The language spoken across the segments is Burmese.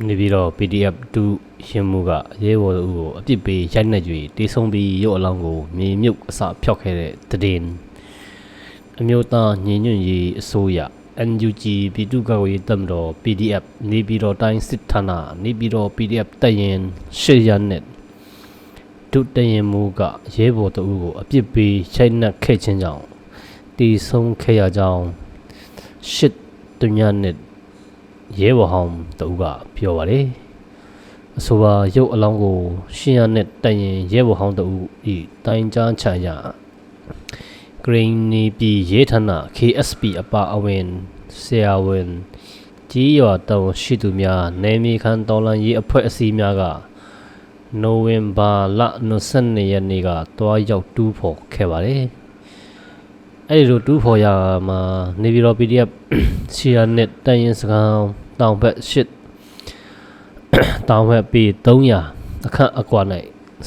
နေပြီးတော့ PDF 2ရှင်းမှုကရဲဘော်တို့ကိုအပြစ်ပေးရိုက်နှက်၍တေးဆုံးပြီးရုပ်အလောင်းကိုမြေမြုပ်အစဖျောက်ခဲ့တဲ့တည်င်းအမျိုးသားညီညွတ်ရေးအစိုးရ NUG ပြည်သူ့ကာကွယ်ရေးတပ်မတော် PDF နေပြည်တော်တိုင်းစစ်ဌာနနေပြည်တော် PDF တပ်ရင်း8ရနဲ့ဒုတရင်မူကရဲဘော်တို့ကိုအပြစ်ပေးရိုက်နှက်ခဲ့ခြင်းကြောင့်တေးဆုံးခဲ့ရကြောင်း8ညနဲ့ရဲဘော်ဟောင်းတို့ကပြောပါတယ်အဆိုပါရုပ်အလောင်းကိုရှင်းရနဲ့တိုင်ရင်ရဲဘော်ဟောင်းတို့ဤတိုင်ကြားချရာဂရင်းနီပီရဲဌာန KSP အပါအဝင်ဆရာဝန်ကြီးရွာတောင်ရှိသူများနယ်မြေခံတော်လှန်ရေးအဖွဲ့အစည်းများကနိုဝင်ဘာလ22ရက်နေ့ကတွားရောက်တူးဖော်ခဲ့ပါတယ်အဲ့ဒီလိုတူးဖော်ရမှာနေပြည်တော် PDF ရှီယာနဲ့တိုင်ရင်စကားတောင်ဘက်8တောင်ဘက်ပေ300အခန့်အကွာ၌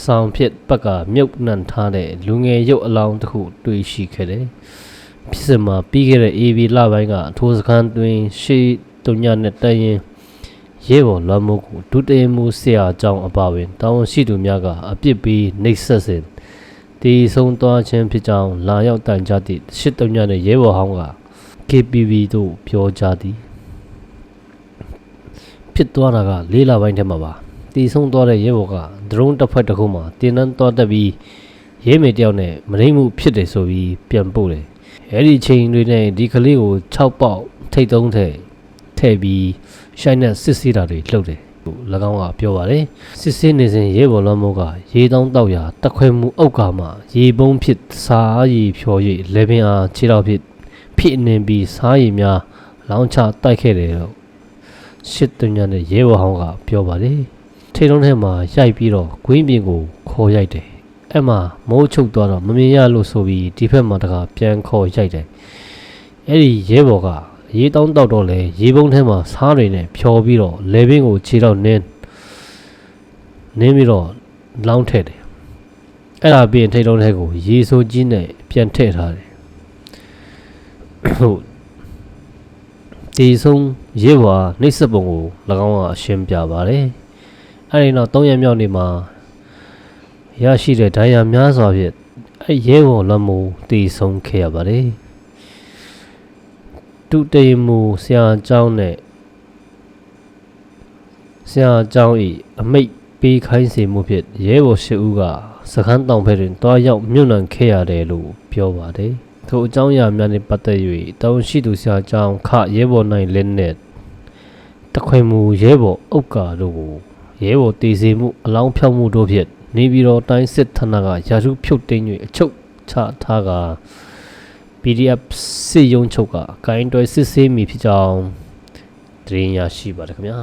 ဆောင်ဖြစ်ဘက်ကမြုပ်နှံထားတဲ့လူငယ်ရုပ်အလောင်းတစ်ခုတွေ့ရှိခဲ့တယ်ဖြစ်စဉ်မှာပြီးခဲ့တဲ့ AB လပိုင်းကထိုစခန်းတွင်ရှေ့တုံညနဲ့တိုင်ရင်ရဲဘော်လွမ်းမိုးကိုဒုတရင်မူဆရာအကြောင်းအပါဝင်တောင်းရှိသူများကအပြစ်ပေးနှိပ်စက်စဉ်ဒီဆုံးသွားခြင်းဖြစ်ကြောင်းလာရောက်တိုင်ကြားသည့်ရှစ်တုံညနဲ့ရဲဘော်ဟောင်းက KPV တို့ပြောကြားသည်ဖြစ်သွားတာက4လပိုင်းထဲမှာပါတီဆုံးသွားတဲ့ရဲဘော်ကဒရုန်းတစ်ဖက်တစ်ခုမှာတင်းနှန်းသွားတက်ပြီးရဲမေတယောက်နဲ့မရင်းမှုဖြစ်တယ်ဆိုပြီးပြန်ပို့တယ်အဲ့ဒီချိန်တွေနဲ့ဒီကလေးကို6ပေါက်ထိတ်သုံးထည့်ပြီးရှိုင်းနဲ့စစ်ဆေးတာတွေလှုပ်တယ်၎င်းကပြောပါတယ်စစ်ဆေးနေစဉ်ရဲဘော်လွမ်းမိုးကရေတောင်းတောက်ရာတက်ခွဲမှုအုတ်ကာမှာရေပုံးဖြစ်စားရည်ဖြော်၍လေပင်အားခြေတော်ဖြစ်နေပြီးစားရည်များလောင်းချတိုက်ခဲ့တယ်လို့ရှစ်တုံညာနဲ့ရဲဘော်ဟောင်းကပြောပါတယ်ထိတ်လုံးထဲမှာရိုက်ပြီးတော့ဂွင်းပြင်ကိုခေါ်ရိုက်တယ်အဲ့မှာမိုးချုပ်သွားတော့မမြင်ရလို့ဆိုပြီးဒီဘက်မှာတခါပြန်ခေါ်ရိုက်တယ်အဲ့ဒီရဲဘော်ကရေတောင်းတောက်တော့လေရေပုံးထဲမှာစားတွေနဲ့ဖြော်ပြီးတော့လေပင်ကိုခြေတော့နင်းပြီးတော့လောင်းထည့်တယ်အဲ့ဒါပြီးရင်ထိတ်လုံးထဲကိုရေဆိုးကြီးနဲ့ပြန်ထည့်ထားတယ်ဟုတ်ဒီဆုံးရဲဘော်နှိပ်စက်ပုံကို၎င်းကအရှင်းပြပါတယ်အဲ့ဒီနောက်3ရက်မြောက်နေ့မှာရရှိတဲ့ဒဏ်ရာများစွာဖြင့်အဲ့ရဲဘော်လွမ်းမိုးတည်ဆုံးခဲ့ရပါတယ်ဒုတရင်မူဆရာအကြောင်းနဲ့ဆရာအကြောင်းဤအမိတ်ပေးခိုင်းစေမှုဖြင့်ရဲဘော်8ဦးကစခန်းတောင်ဘက်တွင်တွားရောက်မြုပ်နှံခဲ့ရတယ်လို့ပြောပါတယ်ထိုအကြောင်းအရာများနှင့်ပတ်သက်၍တောင်းရှိသူဆရာအကြောင်းခရဲဘော်နိုင်လက်နဲ့တခွေမူရဲဘော်ဥက္ကာတို့ကိုရဲဘော်တည်စေမှုအလောင်းဖြောက်မှုတို့ဖြင့်နေပြည်တော်တိုင်းစစ်ဌာနကရာထူးဖြုတ်သိမ်း၍အချုပ်ချထားက PDF စစ်ရုံးချုပ်ကဂိုင်းတွဲစစ်ဆေးမိဖြစ်ကြောင်းတင်ရရှိပါတယ်ခင်ဗျာ